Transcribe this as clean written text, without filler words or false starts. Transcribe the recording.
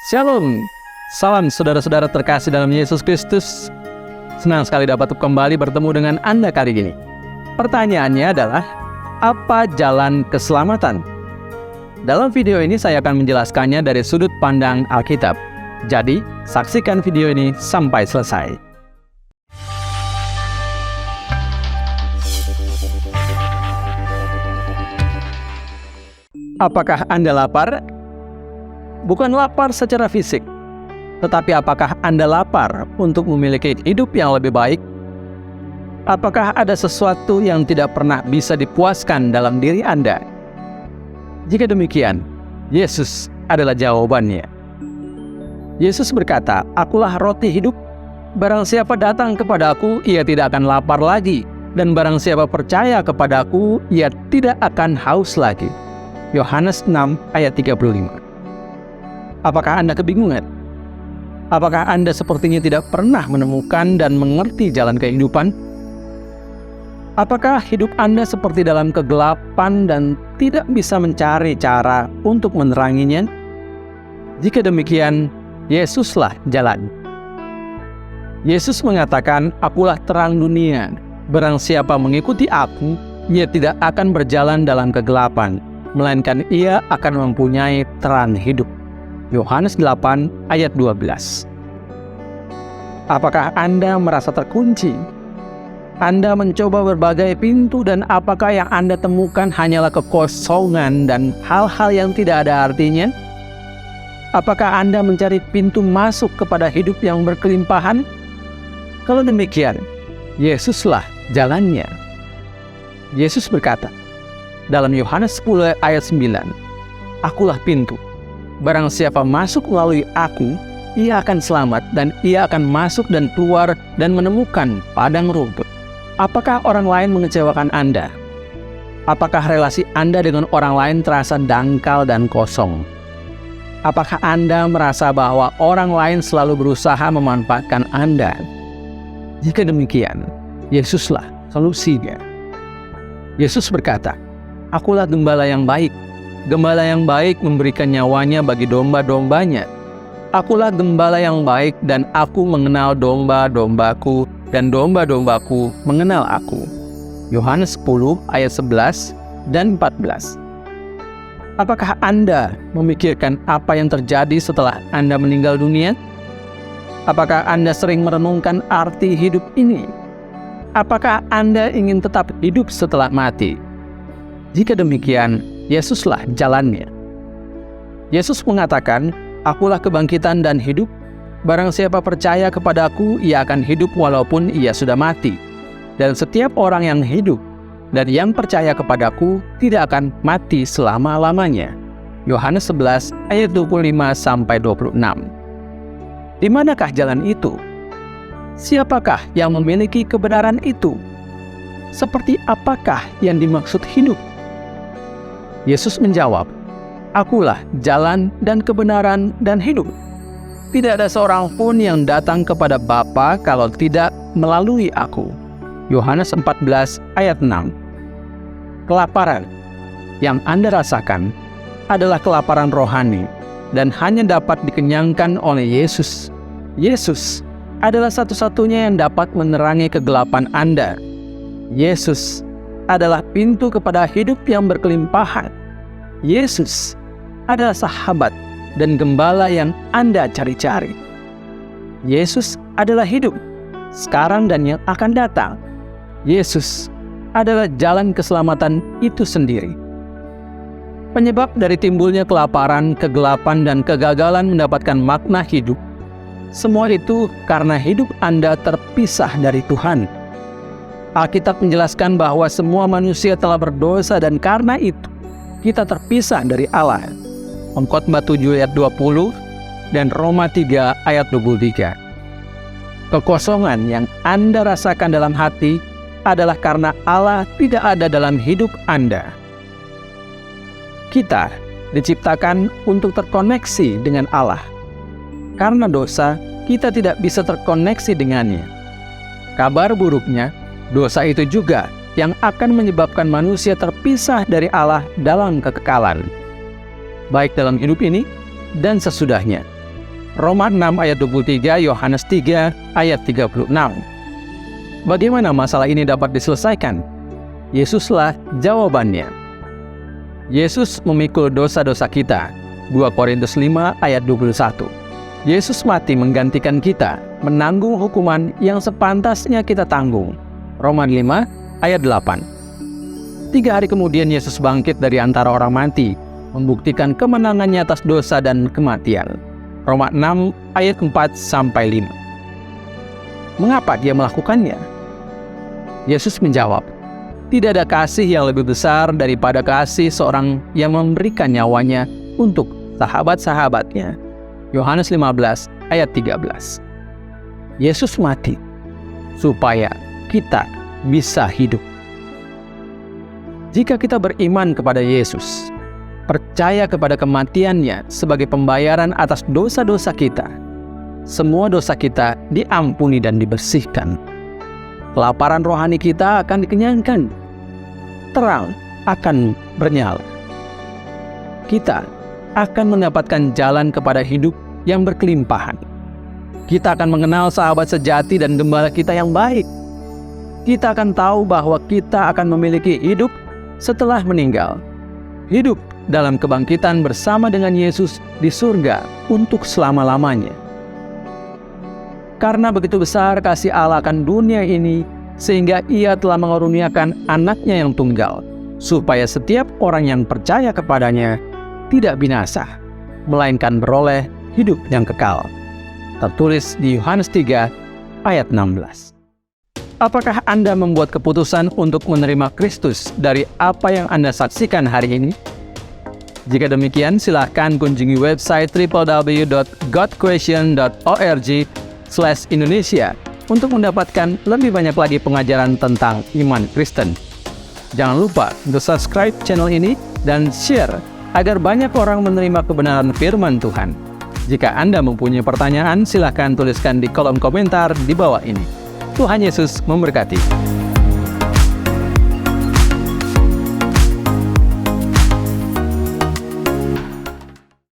Shalom, salam saudara-saudara terkasih dalam Yesus Kristus. Senang sekali dapat kembali bertemu dengan Anda kali ini. Pertanyaannya adalah, apa jalan keselamatan? Dalam video ini saya akan menjelaskannya dari sudut pandang Alkitab. Jadi, saksikan video ini sampai selesai. Apakah Anda lapar? Bukan lapar secara fisik, tetapi apakah Anda lapar untuk memiliki hidup yang lebih baik? Apakah ada sesuatu yang tidak pernah bisa dipuaskan dalam diri Anda? Jika demikian, Yesus adalah jawabannya. Yesus berkata, "Akulah roti hidup. Barang siapa datang kepada Aku, ia tidak akan lapar lagi. Dan barang siapa percaya kepada Aku, ia tidak akan haus lagi." Yohanes 6 ayat 35. Apakah Anda kebingungan? Apakah Anda sepertinya tidak pernah menemukan dan mengerti jalan kehidupan? Apakah hidup Anda seperti dalam kegelapan dan tidak bisa mencari cara untuk meneranginya? Jika demikian, Yesuslah jalan. Yesus mengatakan, "Akulah terang dunia. Barang siapa mengikuti Aku, ia tidak akan berjalan dalam kegelapan, melainkan ia akan mempunyai terang hidup." Yohanes 8 ayat 12. Apakah Anda merasa terkunci? Anda mencoba berbagai pintu dan apakah yang Anda temukan hanyalah kekosongan dan hal-hal yang tidak ada artinya? Apakah Anda mencari pintu masuk kepada hidup yang berkelimpahan? Kalau demikian, Yesuslah jalannya. Yesus berkata dalam Yohanes 10 ayat 9, "Akulah pintu. Barang siapa masuk melalui Aku, ia akan selamat dan ia akan masuk dan keluar dan menemukan padang rumput." Apakah orang lain mengecewakan Anda? Apakah relasi Anda dengan orang lain terasa dangkal dan kosong? Apakah Anda merasa bahwa orang lain selalu berusaha memanfaatkan Anda? Jika demikian, Yesuslah solusinya. Yesus berkata, "Akulah gembala yang baik. Gembala yang baik memberikan nyawanya bagi domba-dombanya. Akulah gembala yang baik dan Aku mengenal domba-dombaku dan domba-dombaku mengenal Aku." Yohanes 10 ayat 11 dan 14. Apakah Anda memikirkan apa yang terjadi setelah Anda meninggal dunia? Apakah Anda sering merenungkan arti hidup ini? Apakah Anda ingin tetap hidup setelah mati? Jika demikian, Yesuslah jalannya. Yesus mengatakan, "Akulah kebangkitan dan hidup. Barang siapa percaya kepada Aku, ia akan hidup walaupun ia sudah mati. Dan setiap orang yang hidup dan yang percaya kepada Aku tidak akan mati selama-lamanya." Yohanes 11 ayat 25-26. Di manakah jalan itu? Siapakah yang memiliki kebenaran itu? Seperti apakah yang dimaksud hidup? Yesus menjawab, "Akulah jalan dan kebenaran dan hidup. Tidak ada seorang pun yang datang kepada Bapa kalau tidak melalui Aku." Yohanes 14 ayat 6. Kelaparan yang Anda rasakan adalah kelaparan rohani dan hanya dapat dikenyangkan oleh Yesus. Yesus adalah satu-satunya yang dapat menerangi kegelapan Anda. Yesus adalah pintu kepada hidup yang berkelimpahan. Yesus adalah sahabat dan gembala yang Anda cari-cari. Yesus adalah hidup sekarang dan yang akan datang. Yesus adalah jalan keselamatan itu sendiri. Penyebab dari timbulnya kelaparan, kegelapan, dan kegagalan mendapatkan makna hidup, semua itu karena hidup Anda terpisah dari Tuhan. Alkitab menjelaskan bahwa semua manusia telah berdosa dan karena itu kita terpisah dari Allah. Pengkhotbah 7 ayat 20 dan Roma 3 ayat 23. Kekosongan yang Anda rasakan dalam hati adalah karena Allah tidak ada dalam hidup Anda. Kita diciptakan untuk terkoneksi dengan Allah. Karena dosa, kita tidak bisa terkoneksi dengannya. Kabar buruknya, dosa itu juga yang akan menyebabkan manusia terpisah dari Allah dalam kekekalan, baik dalam hidup ini dan sesudahnya. Roma 6 ayat 23, Yohanes 3 ayat 36. Bagaimana masalah ini dapat diselesaikan? Yesuslah jawabannya. Yesus memikul dosa-dosa kita. 2 Korintus 5 ayat 21. Yesus mati menggantikan kita, menanggung hukuman yang sepantasnya kita tanggung. Roma 5 ayat 8. 3 hari kemudian Yesus bangkit dari antara orang mati, membuktikan kemenangannya atas dosa dan kematian. Roma 6 ayat 4-5. Mengapa dia melakukannya? Yesus menjawab, tidak ada kasih yang lebih besar daripada kasih seorang yang memberikan nyawanya untuk sahabat-sahabatnya. Yohanes 15 ayat 13. Yesus mati supaya kita bisa hidup. Jika kita beriman kepada Yesus, percaya kepada kematiannya sebagai pembayaran atas dosa-dosa kita, semua dosa kita diampuni dan dibersihkan. Kelaparan rohani kita akan dikenyangkan. Terang akan bernyala. Kita akan mendapatkan jalan kepada hidup yang berkelimpahan. Kita akan mengenal sahabat sejati dan gembala kita yang baik. Kita akan tahu bahwa kita akan memiliki hidup setelah meninggal. Hidup dalam kebangkitan bersama dengan Yesus di surga untuk selama-lamanya. Karena begitu besar kasih Allah akan dunia ini, sehingga Ia telah mengaruniakan anaknya yang tunggal, supaya setiap orang yang percaya kepadanya tidak binasa, melainkan beroleh hidup yang kekal. Tertulis di Yohanes 3 ayat 16. Apakah Anda membuat keputusan untuk menerima Kristus dari apa yang Anda saksikan hari ini? Jika demikian, silahkan kunjungi website www.godquestion.org/Indonesia untuk mendapatkan lebih banyak lagi pengajaran tentang iman Kristen. Jangan lupa untuk subscribe channel ini dan share agar banyak orang menerima kebenaran firman Tuhan. Jika Anda mempunyai pertanyaan, silahkan tuliskan di kolom komentar di bawah ini. Tuhan Yesus memberkati.